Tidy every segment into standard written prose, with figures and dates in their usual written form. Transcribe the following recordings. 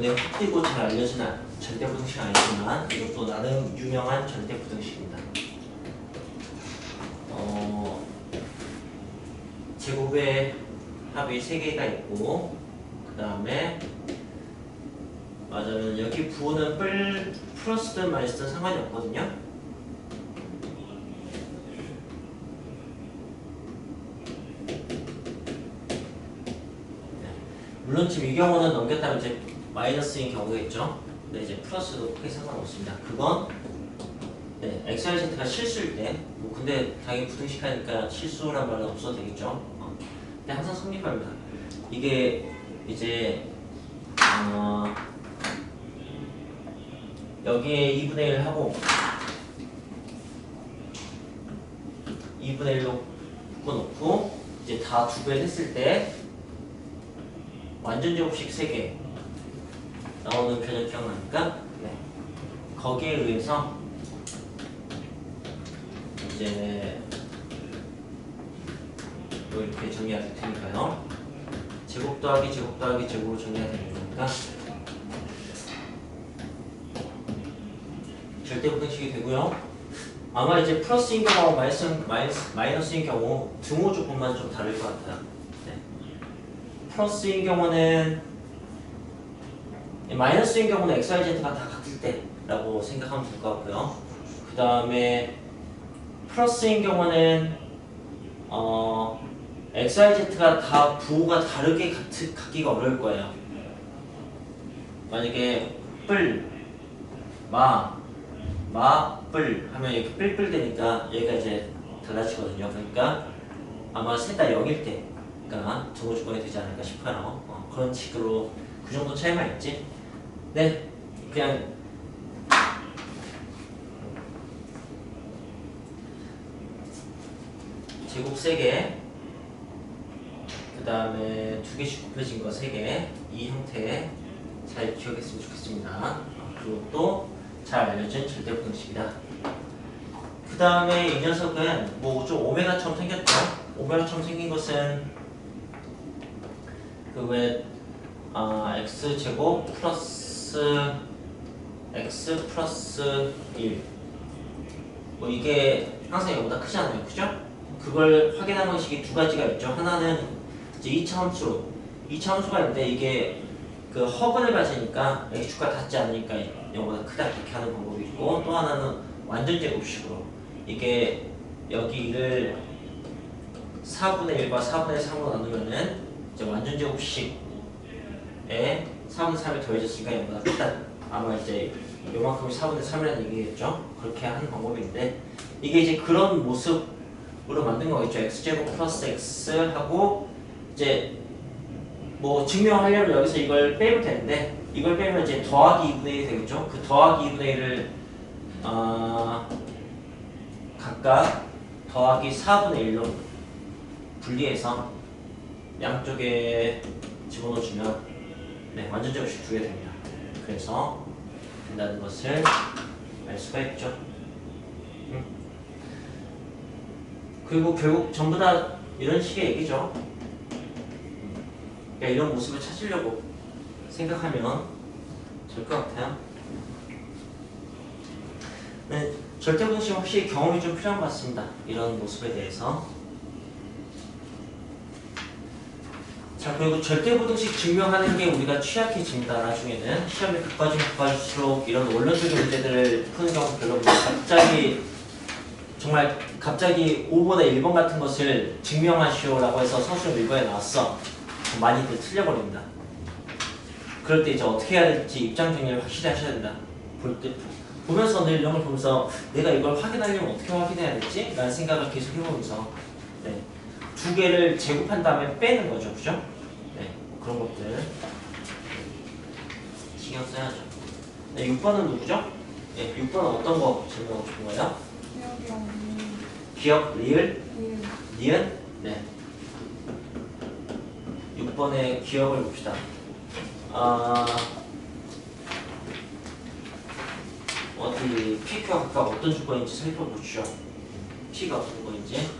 눈에 확 띄고 잘 알려진 절대부등식 아니지만 이것도 나름 유명한 절대부등식입니다. 제곱의 합이 3개가 있고 그 다음에 맞아요. 여기 부호는 플러스든 마이너스든 상관이 없거든요. 물론 지금 이 경우는 넘겼다면 이제 마이너스인 경우가 있죠. 근데 이제 플러스도 크게 상관없습니다. 그건 네, XYZ가 실수일 때, 뭐 근데 당연히 부등식 하니까 실수란 말은 없어도 되겠죠. 근데 항상 성립합니다. 이게 이제 여기에 2분의 1 하고 2분의 1로 묶어놓고 이제 다 2배 했을 때 완전 제곱식 3개 나오는 표현 기억나니까 네. 거기에 의해서 이제 뭐 이렇게 정리가 될 테니까요. 제곱 더하기 제곱 더하기 제곱으로 정리가 되는 거니까 절대부등식이 되고요. 아마 이제 플러스인 경우하고 마이너스인 경우 등호 조건만 좀 다를 것 같아요. 네. 플러스인 경우는 마이너스인 경우는 XYZ가 다 같을 때라고 생각하면 될 것 같고요. 그 다음에 플러스인 경우는 XYZ가 다 부호가 다르게 같기가 어려울 거예요. 만약에 뿔 하면 이렇게 뿔 되니까 얘가 이제 달라지거든요. 그러니까 아마 셋 다 0일 때가 등호 조건이 되지 않을까 싶어요. 그런 식으로 그 정도 차이만 있지. 네, 그냥 제곱 3개, 그 다음에 2개씩 곱해진 거 3개, 이 형태 잘 기억했으면 좋겠습니다. 그리고 또 잘 알려진 절대부등식이다. 그 다음에 이 녀석은 뭐 좀 오메가처럼 생겼죠? 오메가처럼 생긴 것은 그 왜 x제곱 플러스 x 플러스 1 뭐 이게 항상 이거보다 크잖아요. 그죠? 그걸 확인하는 방식이 두 가지가 있죠. 하나는 이제 2차함수가 있는데 이게 그 허근을 가지니까 x축과 닿지 않으니까 이거보다 크다 이렇게 하는 방법이 있고, 또 하나는 완전 제곱식으로 이게 여기를 4분의 1과 4분의 3으로 나누면은 이제 완전 제곱식에 4분의 3이 더해졌으니까 이거보다 크다. 아마 이제 요만큼이 4분의 3이라는 얘기겠죠. 그렇게 하는 방법이 있는데 이게 이제 그런 모습으로 만든 거겠죠. x제곱 플러스 x 하고 이제 뭐 증명하려면 여기서 이걸 빼면 되는데 이걸 빼면 이제 더하기 2분의 1이 되겠죠. 그 더하기 2분의 1을 각각 더하기 4분의 1로 분리해서 양쪽에 집어넣어주면 네, 완전 제곱식 2개 됩니다. 그래서 된다는 것을 알 수가 있죠. 그리고 결국 전부 다 이런 식의 얘기죠. 그러니까 이런 모습을 찾으려고 생각하면 될 것 같아요. 네, 절대부등식 확실히 경험이 좀 필요한 것 같습니다. 이런 모습에 대해서. 자, 그리고 절대부등식 증명하는 게 우리가 취약해집니다. 나중에는 시험이 가까워지면 가까워질수록 이런 원론적인 문제들을 푸는 경우가 별로 없고 갑자기 5번에 1번 같은 것을 증명하시오라고 해서 서술형 1번에 나왔어. 많이들 틀려버립니다. 그럴 때 이제 어떻게 해야 될지 입장 정리를 확실히 하셔야 된다. 보면서 늘 이런 걸 보면서 내가 이걸 확인하려면 어떻게 확인해야 될지? 라는 생각을 계속 해보면서 네. 2개를 제곱한 다음에 빼는 거죠. 그죠? 네. 그런 것들 신경 써야죠. 네, 6번은 누구죠? 네, 6번은 어떤 거 질문하고 싶은 거예요? 기억, 리을? 니은? 네. 6번의 기억을 봅시다. 어디 P가 각각 어떤 조건인지 살펴보시죠. P가 어떤 조건인지.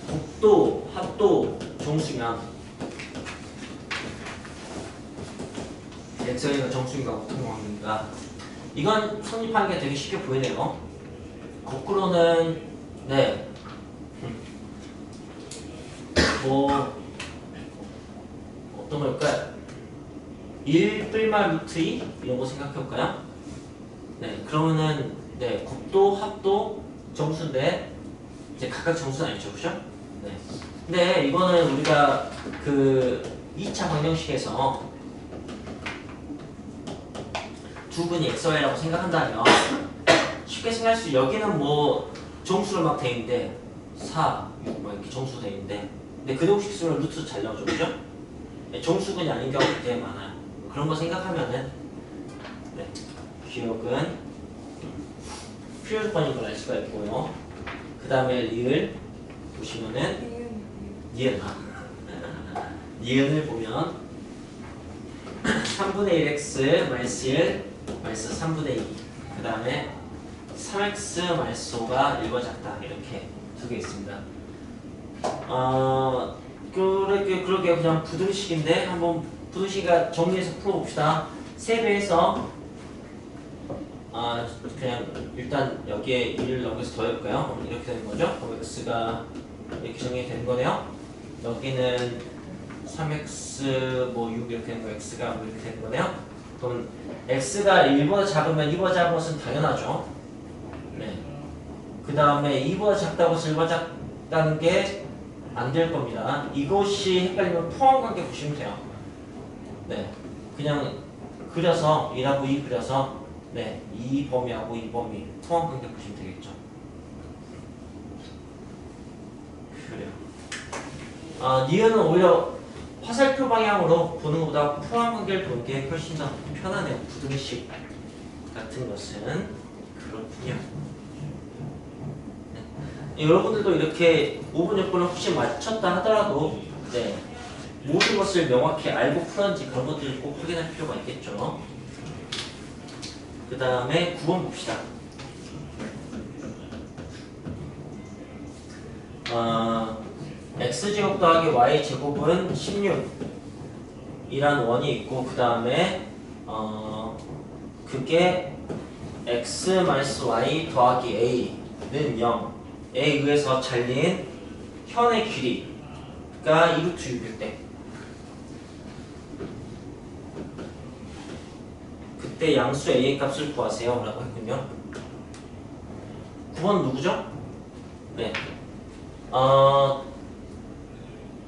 곱도, 합도, 정수면 x가 정수인가 어떤 관계인가. 이건 성립하는 게 되게 쉽게 보이네요. 거꾸로는 네. 뭐 어떤 걸까요? 1 뿔마 루트 2 이런 거 생각해 볼까요? 네, 그러면은 네, 곱도 합도 정수인데 이제 각각 정수는 아니죠, 그죠? 네. 근데 이거는 우리가 그 2차 방정식에서 두 분이 xy라고 생각한다면 쉽게 생각할 수 여기는 뭐 정수로 막 돼 있는데 4, 6 막 이렇게 정수 돼 있는데 근데 그대공식 쓰면 루트 잘 나오죠, 그죠? 네, 정수근이 아닌 경우가 되게 많아요. 그런 거 생각하면은 네, 기억은 필요 조건인 걸 알 수가 있고요. 그 다음에 리을 보시면은 니은을 보면 3분의 1x 마이너스 1 마이너스 3분의 2 그 다음에 3x 마이너스 5가 1과 작다 이렇게 두 개 있습니다. 그러게 그냥 부등식인데 한번 부등식을 정리해서 풀어봅시다. 3배에서 그냥 일단 여기에 1을 넘겨서 더해볼까요? 이렇게 되는 거죠. 그럼 x가 이렇게 정리가 되는 거네요. 여기는 3x 뭐 6 이렇게 되는 거 x가 뭐 이렇게 되는 거네요. 그럼 x가 1보다 작으면 2보다 작은 것은 당연하죠. 네. 그 다음에 2보다 작다고 해서 1보다 작다는 게 안 될 겁니다. 이것이 헷갈리면 포함관계 보시면 돼요. 네. 그냥 그려서 1하고 2 그려서 네, 이 범위하고 이 범위 포함관계 보시면 되겠죠. 그래요. 니은은 오히려 화살표 방향으로 보는 것보다 포함관계를 보는 게 훨씬 더 편하네요. 부등식 같은 것은 그렇군요. 네. 여러분들도 이렇게 5분 요건을 혹시 맞췄다 하더라도 네, 모든 것을 명확히 알고 풀었는지 그런 것들을 꼭 확인할 필요가 있겠죠. 그 다음에 9번 봅시다. x제곱 더하기 y제곱은 16이란 원이 있고 그 다음에 그게 x-y 더하기 a는 0에 의해서 잘린 현의 길이가 2루트 6일 때 그때 양수 a의 값을 구하세요 라고 했군요. 9번 누구죠? 네.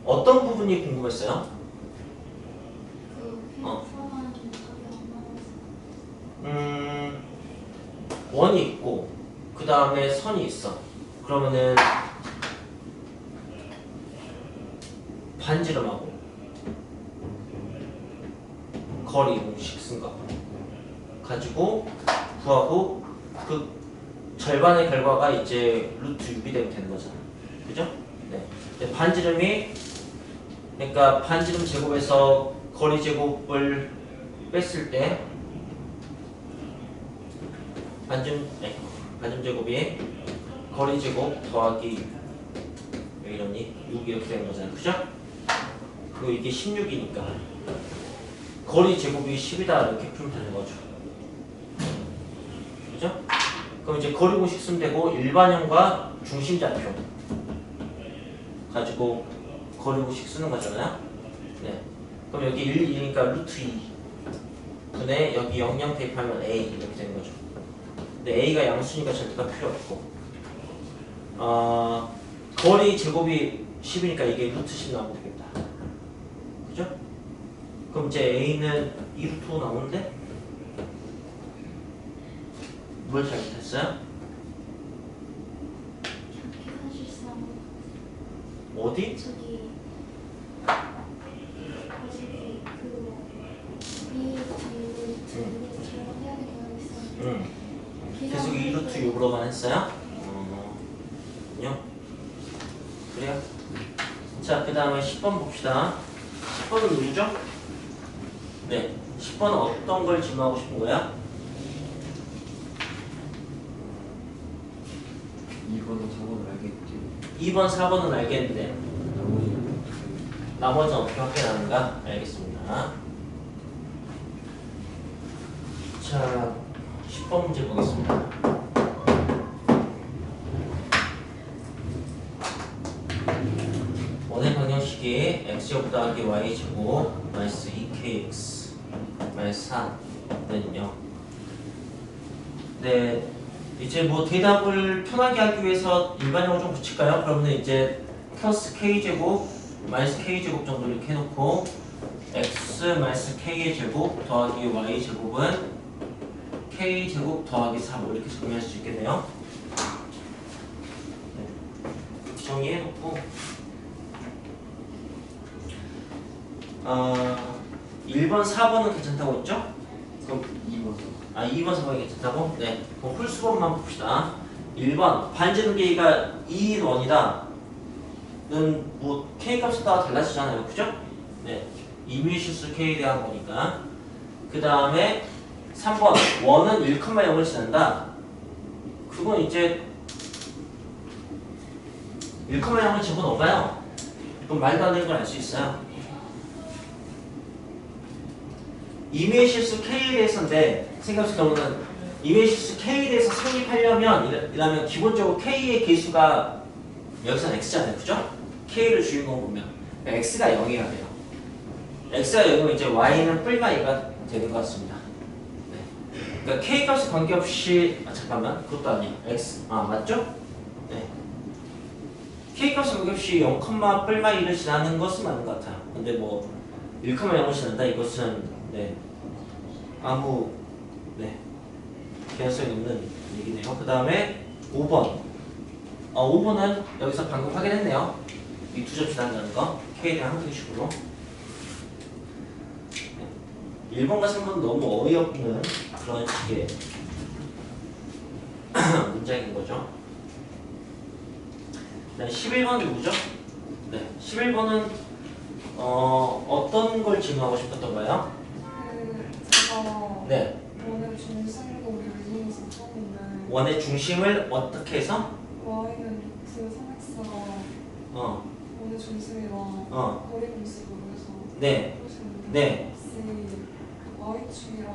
어떤 부분이 궁금했어요? 원이 있고 그 다음에 선이 있어. 그러면은 반지름하고 거리 공식 쓴 거 가지고 구하고 그 절반의 결과가 이제 루트 6이 되는 거잖아. 그죠? 네. 반지름이 그러니까 반지름 제곱에서 거리 제곱을 뺐을 때 반지름 제곱이 거리 제곱 더하기 왜 이러니? 6 이렇게 되는 거잖아요. 그죠? 그리고 이게 16이니까 거리 제곱이 10이다 이렇게 풀면 되는 거죠. 그죠? 그럼 이제 거리 공식 쓰면 되고 일반형과 중심좌표 가지고 거리 공식 쓰는 거잖아요. 네. 그럼 여기 1, 2니까 루트 2 분의 여기 0, 0 대입하면 a 이렇게 되는 거죠. 근데 a가 양수니까 절대가 필요 없고 거리 제곱이 10이니까 이게 루트 10 나오면 되겠다. 그죠? 그럼 이제 a는 2루트 5 나오는데 뭘 잘못했어요? 어디? 저기 계속 2루트 6으로만 했어요? 요? 그래요? 자, 그 다음에 10번 봅시다. 10번은 누구죠? 네, 10번은 어떤 걸 질문하고 싶은 거야? 2번은 4번을 알겠지. 2번, 4번은 알겠는데 나머지는 나머지는 어떻게 확인하는가? 알겠습니다. 자, 10번 문제 보겠습니다. 원의 방정식이 x제곱 더하기 y제곱 마이너스 2kx 마이너스 4는 0. 네, 이제 뭐 대답을 편하게 하기 위해서 일반형을 좀 붙일까요? 그러면 이제 플러스 k제곱 마이너스 k제곱 정도 이렇게 해놓고 x 마이너스 k의 제곱 더하기 y제곱은 k제곱 더하기 4 뭐 이렇게 정리할 수 있겠네요. 네, 정리해놓고 1번, 4번은 괜찮다고 했죠? 그럼 2번. 2번, 4번이 괜찮다고? 네. 그럼 홀수법만 봅시다. 1번, 반지름계가 2인 원이다. 는 뭐 k 값에 따라 달라지잖아요. 그죠? 네. 임의실수 k에 대한 거니까. 그 다음에 3번, 원은 1,0을 지난다. 그건 이제 1,0을 집어넣어봐요. 그럼 말도 안 되는 걸 알 수 있어요. 임의의 실수 K에 대해서인데 생각해 보면 임의의 실수 K에 대해서 성립하려면 이라면 기본적으로 K의 개수가 여기서는 X잖아요. 그죠? K를 주인공 보면 X가 0이어야 돼요. X가 0이면 이제 Y는 뿔마 2가 되는 것 같습니다. 네. 그러니까 K 값에 관계없이 잠깐만 그것도 아니에요. X 맞죠? 네. K 값에 관계없이 0, 뿔마 2를 지나는 것은 맞는 것 같아요. 근데 뭐 1,0을 지난다 이것은 네. 아무 개연성이 없는 얘기네요. 그 다음에 5번 5번은 여기서 방금 확인했네요. 이 두 점 지난다는 거 K에 대한 항등식으로 1번과 3번은 너무 어이없는 그런 식의 문장인 거죠. 네, 11번은 누구죠? 네, 11번은 어떤 걸 질문하고 싶었던가요? 제가 네. 원의 중심고 유리에서 처음인데 원의 중심을 어떻게 해서? y는 루트 3x가 원의 중심이랑 거리 공식으로 해서 네. 보시는데 네. 혹시 그 y축이랑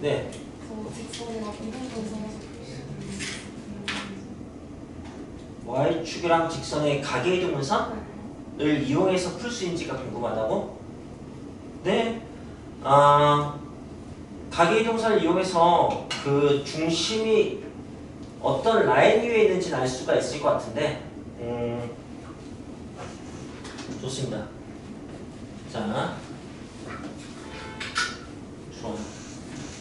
네. 저 직선이랑 이동분선에서 Y축이랑 직선의 가계이동분선을 네. 이용해서 풀 수 있는지가 궁금하다고? 네. 가계이동선을 이용해서 그 중심이 어떤 라인 위에 있는지는 알 수가 있을 것 같은데 좋습니다. 자, 좋아요.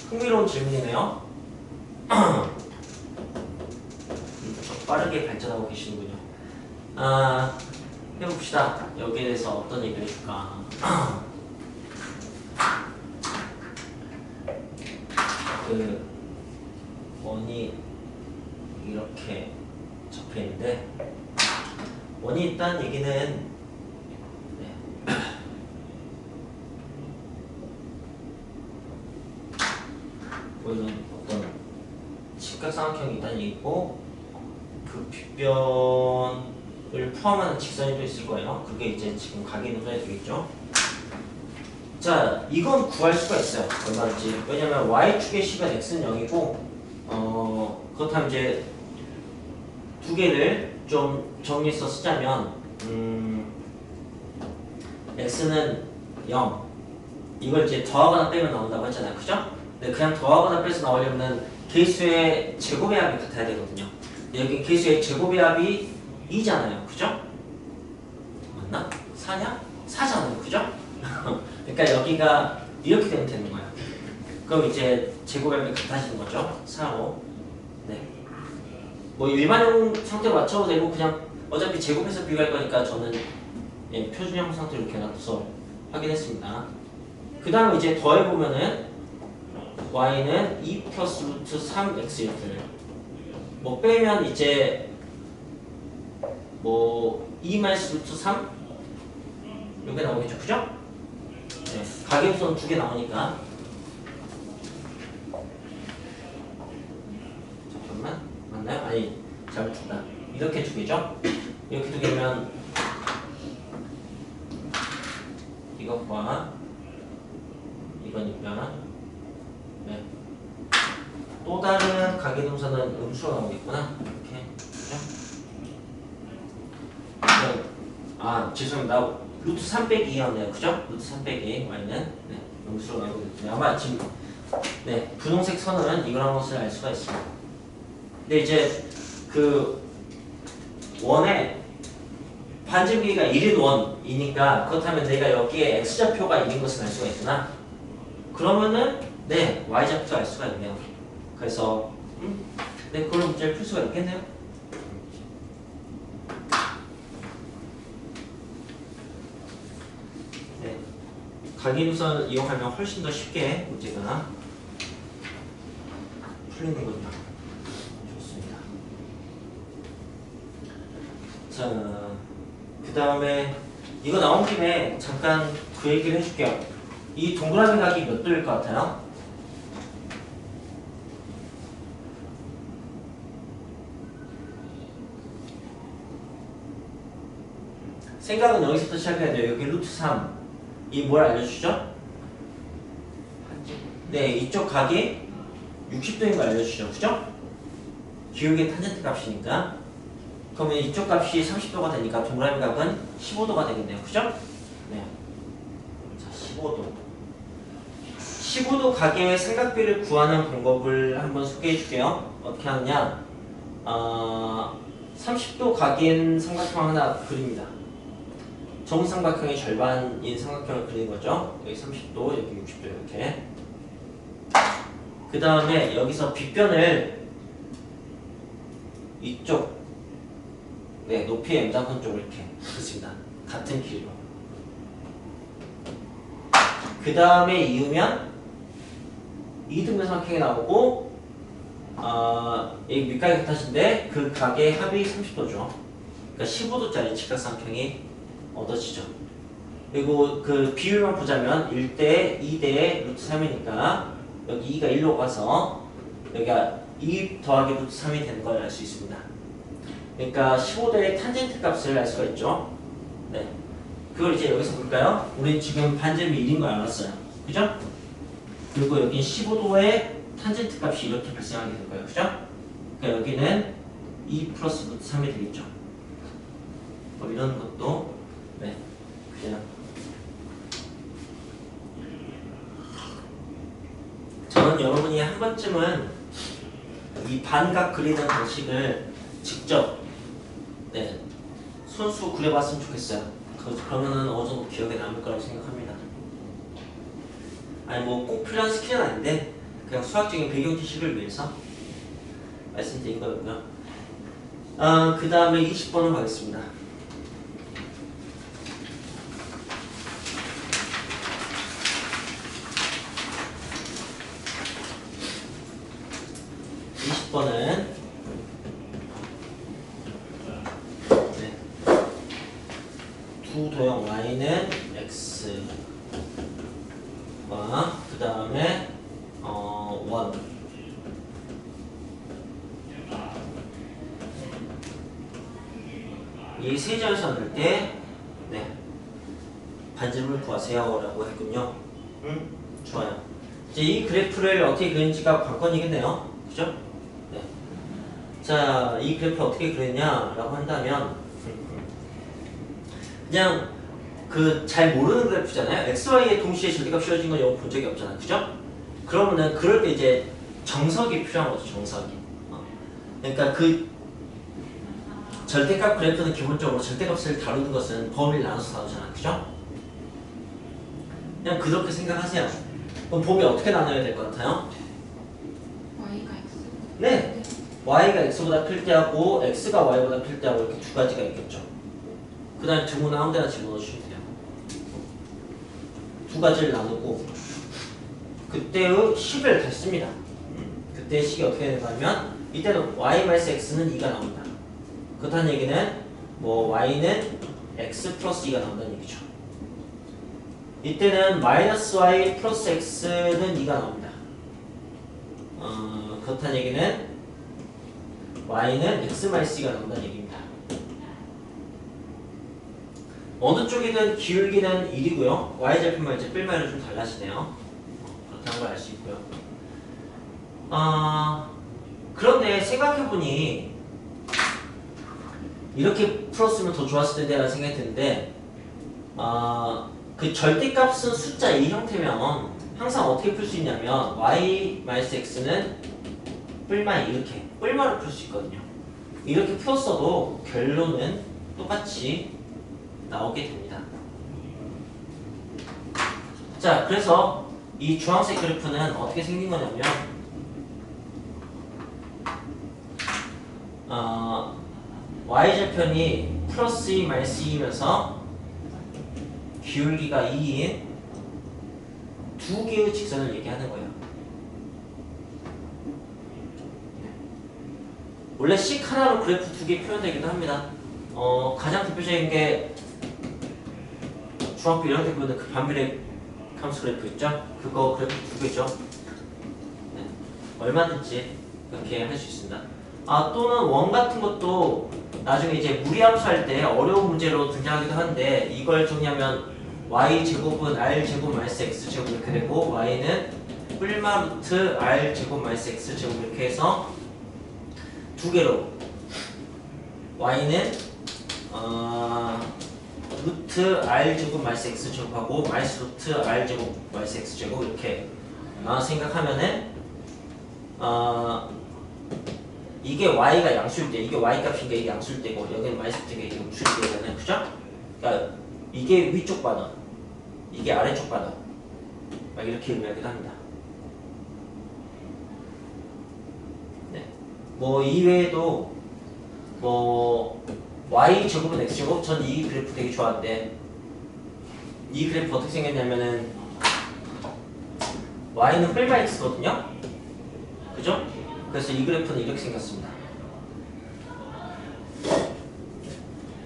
흥미로운 질문이네요. 빠르게 발전하고 계시는군요. 해봅시다. 여기에 대해서 어떤 얘기를 해줄까? 그 원이 이렇게 적혀 있는데 원이 있다는 얘기는 뭐 이런 어떤 직각삼각형이 있다는 얘기고 그 빗변을 포함하는 직선이 또 있을 거예요. 그게 이제 지금 가계도선이 되겠죠. 자, 이건 구할 수가 있어요. 얼마인지. 왜냐면 y축의 식은 x는 0이고 그렇다면 이제 두 개를 좀 정리해서 쓰자면 x는 0 이걸 이제 더하거나 빼면 나온다고 했잖아요. 그죠? 근데 그냥 더하거나 빼서 나오려면 개수의 제곱의 합이 같아야 되거든요. 여기 개수의 제곱의 합이 2잖아요. 그죠? 맞나? 4냐? 4잖아요. 그죠? 그러니까 여기가 이렇게 되면 되는 거예요. 그럼 이제 제곱의 합이 같아지는 거죠. 4로. 네. 뭐 일반형 상태로 맞춰도 되고 그냥 어차피 제곱해서 비교할 거니까 저는 표준형 상태로 이렇게 놔둬서 확인했습니다. 그 다음 이제 더해보면은 y는 2 플러스 루트 3x 이렇게 뭐 빼면 이제 뭐 2 마이너스 루트 3 이렇게 나오겠죠. 그죠? 네. 가계우선 두 개 나오니까 잠깐만 맞나요? 아니 잘못했다. 이렇게 두 개죠? 이렇게 두 개면 이것과 이거니까 네. 또 다른 가계동사는 음수로 나오겠구나. 이렇게. 그죠? 죄송합니다. 루트 3 빼기 2였네요. 그죠? 루트 3 빼기 y는 네, 음수로 나오거든요. 아마 지금 네, 분홍색 선은 이거라는 것을 알 수가 있습니다. 근데 이제 그 원에 반지름 길이가 1인 원이니까 그렇다면 내가 여기에 x좌표가 있는 것을 알 수가 있구나. 그러면은 네, y좌표도 알 수가 있네요. 그래서 네, 그런 문제를 풀 수가 있겠네요. 네, 가계도선을 이용하면 훨씬 더 쉽게 문제가 풀리는 거죠. 좋습니다. 자, 그 다음에 이거 나온 김에 잠깐 그 얘기를 해줄게요. 이 동그라미 각이 몇 도일 것 같아요? 생각은 여기서부터 시작해야 돼요. 여기 루트 3. 이 뭘 알려주죠? 네, 이쪽 각이 60도인 거 알려주죠. 그죠? 기울기의 탄젠트 값이니까. 그러면 이쪽 값이 30도가 되니까 동그라미 각은 15도가 되겠네요. 그죠? 네. 자, 15도. 15도 각의 삼각비를 구하는 방법을 한번 소개해 줄게요. 어떻게 하느냐? 30도 각인 삼각형 하나 그립니다. 정삼각형의 절반인 삼각형을 그리는 거죠. 여기 30도, 여기 60도 이렇게. 그 다음에 여기서 빗변을 이쪽 네, 높이 M자선 쪽으로 이렇게 그렇습니다. 같은 길이로. 그 다음에 이으면 이등변 삼각형이 나오고 여기 밑각이 같아진데 그 각의 합이 30도죠. 그러니까 15도짜리 직각삼각형이 얻어지죠. 그리고 그 비율만 보자면 1대 2대 루트 3이니까 여기 2가 1로 가서 여기가 2 더하기 루트 3이 되는 걸 알 수 있습니다. 그러니까 15도의 탄젠트 값을 알 수가 있죠. 네, 그걸 이제 여기서 볼까요? 우린 지금 반지름이 1인 걸 알았어요. 그죠? 그리고 여긴 15도의 탄젠트 값이 이렇게 발생하게 될 거예요. 그죠? 그러니까 여기는 2 플러스 루트 3이 되겠죠. 뭐 이런 것도 네, 그냥 저는 여러분이 한 번쯤은 이 반각 그리는 방식을 직접 네, 손수 그려봤으면 좋겠어요. 그러면은 어느 정도 기억에 남을 거라고 생각합니다. 아니 뭐 꼭 필요한 스킬은 아닌데 그냥 수학적인 배경 지식을 위해서 말씀드린 거였고요. 그 다음에 20번으로 가겠습니다. 번은 네. 두 도형 y는 x와 그 다음에 1 이 세 점선을 때 네. 반지름을 구하세요라고 했군요. 좋아요. 이제 이 그래프를 어떻게 그리는지가 관건이겠네요. 그죠? 자, 이 그래프를 어떻게 그렸냐라고 한다면 그냥 그 잘 모르는 그래프잖아요. x, y에 동시에 절대값 씌워진 건 영어 본 적이 없잖아요. 그죠? 그러면은 그럴 때 이제 정석이 필요한 거죠. 정석이. 그러니까 그 절대값 그래프는 기본적으로 절대값을 다루는 것은 범위를 나눠서 다루잖아요. 그죠? 그냥 그렇게 생각하세요. 그럼 범위 어떻게 나눠야 될 것 같아요? y가 x. 네. y가 x보다 클 때하고 x가 y보다 클 때하고 이렇게 두 가지가 있겠죠. 그 다음에 등호는 아무 데나 집어넣어주시면 돼요. 두 가지를 나누고 그때의 식을 다시 씁니다. 그때의 식이 어떻게 되냐면 이때는 y-x는 2가 나온다. 그렇다는 얘기는 뭐 y는 x 플러스 2가 나온다는 얘기죠. 이때는 마이너스 y 플러스 x는 2가 나옵니다. 그렇다는 얘기는 y는 x-c가 나온다는 얘기입니다. 어느 쪽이든 기울기는 1이고요. y좌표만 이제 뿔말로 좀 달라지네요. 그렇다는 걸 알 수 있고요. 그런데 생각해보니 이렇게 풀었으면 더 좋았을 텐데 라는 생각이 드는데 그 절대값은 숫자 이 형태면 항상 어떻게 풀 수 있냐면 y-x는 뿔만 이렇게 뿔만을 풀 수 있거든요. 이렇게 풀었어도 결론은 똑같이 나오게 됩니다. 자, 그래서 이 주황색 그래프는 어떻게 생긴 거냐면 y절편이 플러스 2 마이너스 2이면서 기울기가 2인 두 개의 직선을 얘기하는 거예요. 원래 식 하나로 그래프 두 개 표현되기도 합니다. 가장 대표적인 게 중학교 1학년 때 보는 그 반비례 함수 그래프 있죠? 그거 그래프 두 개죠. 네. 얼마든지 그렇게 할 수 있습니다. 또는 원 같은 것도 나중에 이제 무리함수 할 때 어려운 문제로 등장하기도 한데 이걸 정리하면 y제곱은 r제곱 마이너스 x제곱 이렇게 되고 y는 뿔마 루트 r제곱 마이너스 x제곱 이렇게 해서 두 개로 y는 루트 r제곱 마이너스 x제곱하고 마이너스 루트 r제곱 마이너스 x제곱 이렇게 생각하면은 이게 y가 양수일 때 이게 y 값인가 이게 양수일 때고 여기는 마이너스 루트가 이게 음수일 때잖아요. 그죠? 그러니까 이게 위쪽 반원 이게 아래쪽 반원 막 이렇게 의미하기도 합니다. 네. 뭐 이외에도 뭐 y제곱은 x제곱 전 이 그래프 되게 좋아하는데 이 그래프 어떻게 생겼냐면은 y는 뿔마 x거든요. 그죠? 그래서 이 그래프는 이렇게 생겼습니다.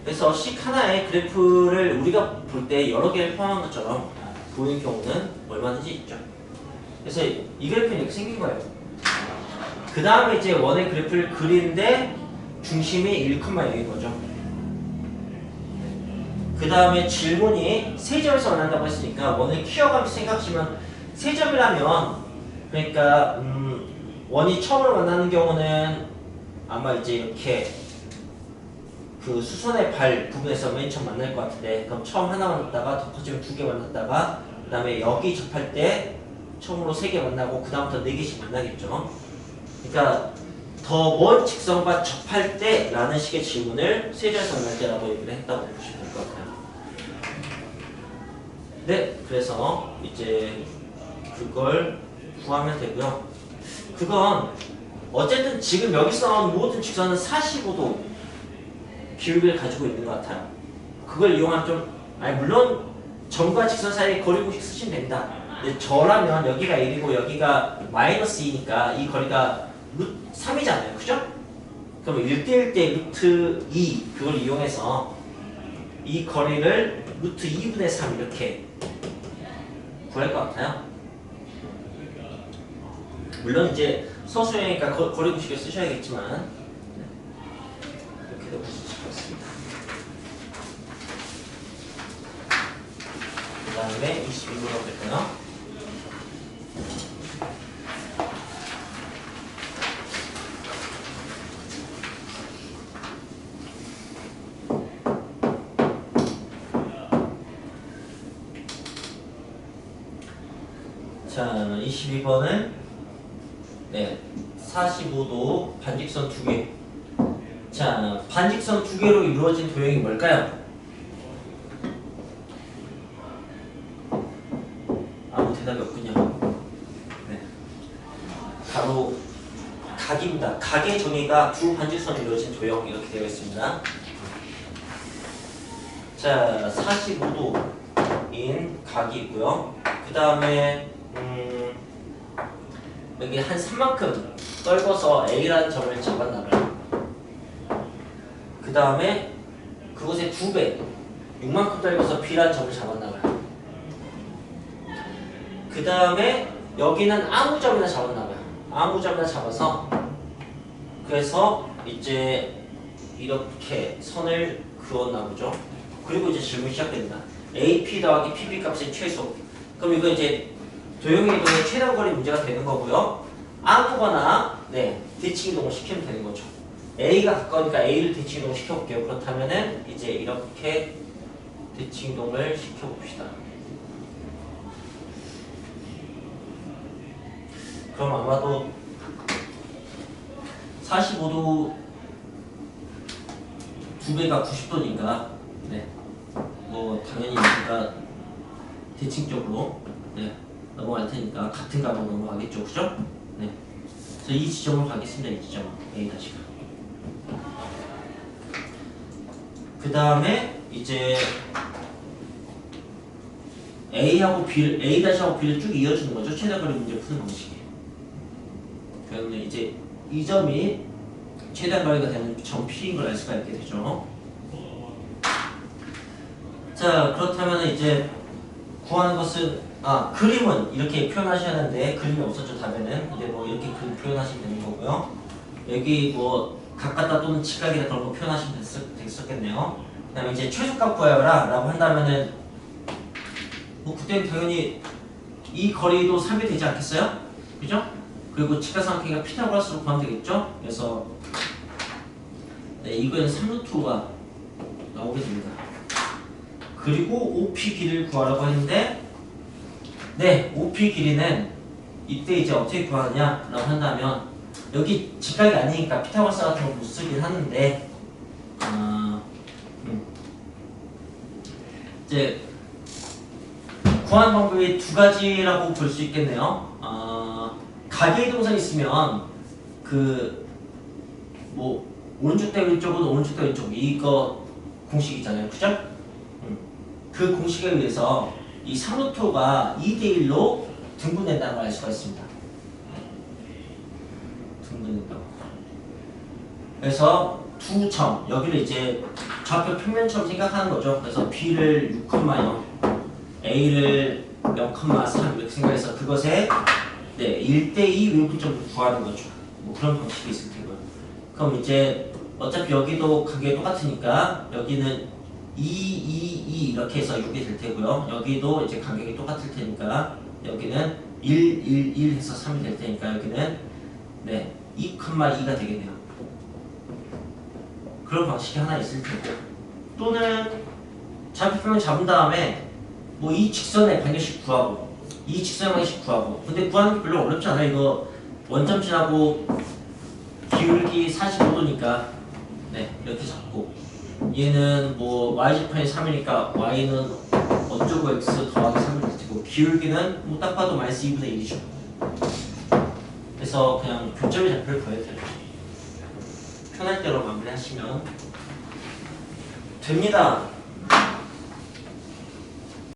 그래서 식 하나의 그래프를 우리가 볼 때 여러 개를 포함한 것처럼 보이는 경우는 얼마든지 있죠. 그래서 이 그래프는 이렇게 생긴 거예요. 그 다음에 이제 원의 그래프를 그리는데 중심이 1,0인 거죠. 그 다음에 질문이 세 점에서 만난다고 했으니까 원을 키워가면서 생각하시면 세 점이라면 그러니까 원이 처음으로 만나는 경우는 아마 이제 이렇게 그 수선의 발 부분에서 맨 처음 만날 것 같은데 그럼 처음 하나 만났다가 더 커지면 두 개 만났다가 그 다음에 여기 접할 때 처음으로 세 개 만나고 그 다음부터 네 개씩 만나겠죠. 그러니까 더 먼 직선과 접할 때 라는 식의 질문을 세 점에서 만날 때라고 얘기를 했다고 보시면 될 것 같아요. 네, 그래서 이제 그걸 구하면 되고요. 그건 어쨌든 지금 여기서 나온 모든 직선은 45도 기울기를 가지고 있는 것 같아요. 그걸 이용하면 좀 물론 점과 직선 사이에 거리 공식 쓰시면 됩니다. 근데 저라면 여기가 1이고 여기가 마이너스 2니까 이 거리가 루트 3이잖아요. 그죠? 그럼 1대1 때 루트 2 그걸 이용해서 이 거리를 루트 2분의 3 이렇게 구할 것 같아요. 물론 이제 서술형이니까 거리 공식을 쓰셔야겠지만 이렇게도 볼 수 있을 것 같습니다. 그 다음에 22번으로 볼까요? 자, 22번은 45도 반직선 두 개. 자, 반직선 두 개로 이루어진 도형이 뭘까요? 아무 대답이 없군요. 네. 바로 각입니다. 각의 정의가 두 반직선으로 이루어진 도형 이렇게 되어 있습니다. 자, 45도인 각이 있고요. 그 다음에 여기 한 3만큼 떨궈서 A라는 점을 잡았나봐요. 그 다음에 그곳의 2배 6만큼 떨궈서 B라는 점을 잡았나봐요. 그 다음에 여기는 아무 점이나 잡았나봐요. 아무 점이나 잡아서 그래서 이제 이렇게 선을 그었나보죠. 그리고 이제 질문이 시작됩니다. AP 더하기 PB 값의 최소. 그럼 이거 이제 도형의 이동의 최단 거리 문제가 되는 거고요. 아무거나 네 대칭 이동을 시키면 되는 거죠. A가 가까우니까 A를 대칭 이동을 시켜볼게요. 그렇다면은 이제 이렇게 대칭 이동을 시켜봅시다. 그럼 아마도 45도 2배가 90도니까 네. 뭐 당연히 우리가 대칭적으로 네. 넘어갈 테니까 같은 값으로 넘어가겠죠. 그죠? 네. 그래서 이 지점으로 가겠습니다. 이 지점 A-가. 그 다음에 이제 A하고 B를 A-하고 B를 쭉 이어주는 거죠. 최대거리 문제 푸는 방식이. 그러면 이제 이 점이 최대거리가 되는 점 P인 걸 알 수가 있게 되죠. 자, 그렇다면 이제 구하는 것은 그림은 이렇게 표현하셔야 하는데 그림이 없었죠. 답에는. 근데 뭐 이렇게 그림 표현하시면 되는 거고요. 여기 뭐 각각다 또는 직각이나 그런 거 표현하시면 됐었겠네요. 그 다음에 이제 최소값 구하여라 라고 한다면은 뭐 그때는 당연히 이 거리도 3이 되지 않겠어요? 그죠? 그리고 직각삼각형이니까 피타고라스로 구하면 되겠죠? 그래서 네, 이거는 3루트가 나오게 됩니다. 그리고 OP 길이를 구하라고 했는데 네, OP 길이는 이때 이제 어떻게 구하느냐 라고 한다면 여기 직각이 아니니까 피타고라스 같은 거 못 쓰긴 하는데 이제 구하는 방법이 두 가지라고 볼 수 있겠네요. 가계의 동선이 있으면 그 뭐 오른쪽 대 왼쪽은 오른쪽 대 왼쪽 이거 공식 있잖아요. 그죠? 그 공식에 의해서 이 3루트가 2대1로 등분된다는 걸 알 수가 있습니다. 등분된다고. 그래서 두 점, 여기를 이제 좌표 평면처럼 생각하는 거죠. 그래서 B를 6,0, A를 0,3 이렇게 생각해서 그것에 네, 1대2 외국점을 구하는 거죠. 뭐 그런 방식이 있을 테고요. 그럼 이제 어차피 여기도 가격이 똑같으니까 여기는 2, 2, 2 이렇게 해서 6이 될 테고요. 여기도 이제 가격이 똑같을 테니까 여기는 1, 1, 1 해서 3이 될 테니까 여기는 네, 2,2가 되겠네요. 그런 방식이 하나 있을 테고 또는 좌표평을 잡은 다음에 뭐 이 직선의 반경씩 구하고 이 직선의 반경씩 구하고 근데 구하는 게 별로 어렵지 않아요. 이거 원점진하고 기울기 45도니까 네, 이렇게 잡고 얘는 뭐 y지편이 3이니까 y는 어쩌고 x 더하기 3을 될 테고 기울기는 뭐 딱 봐도 마이너스 2분의 1이죠. 그래서 그냥 교점의 좌표를 구해야 돼요. 편할 대로 마무리하시면 됩니다.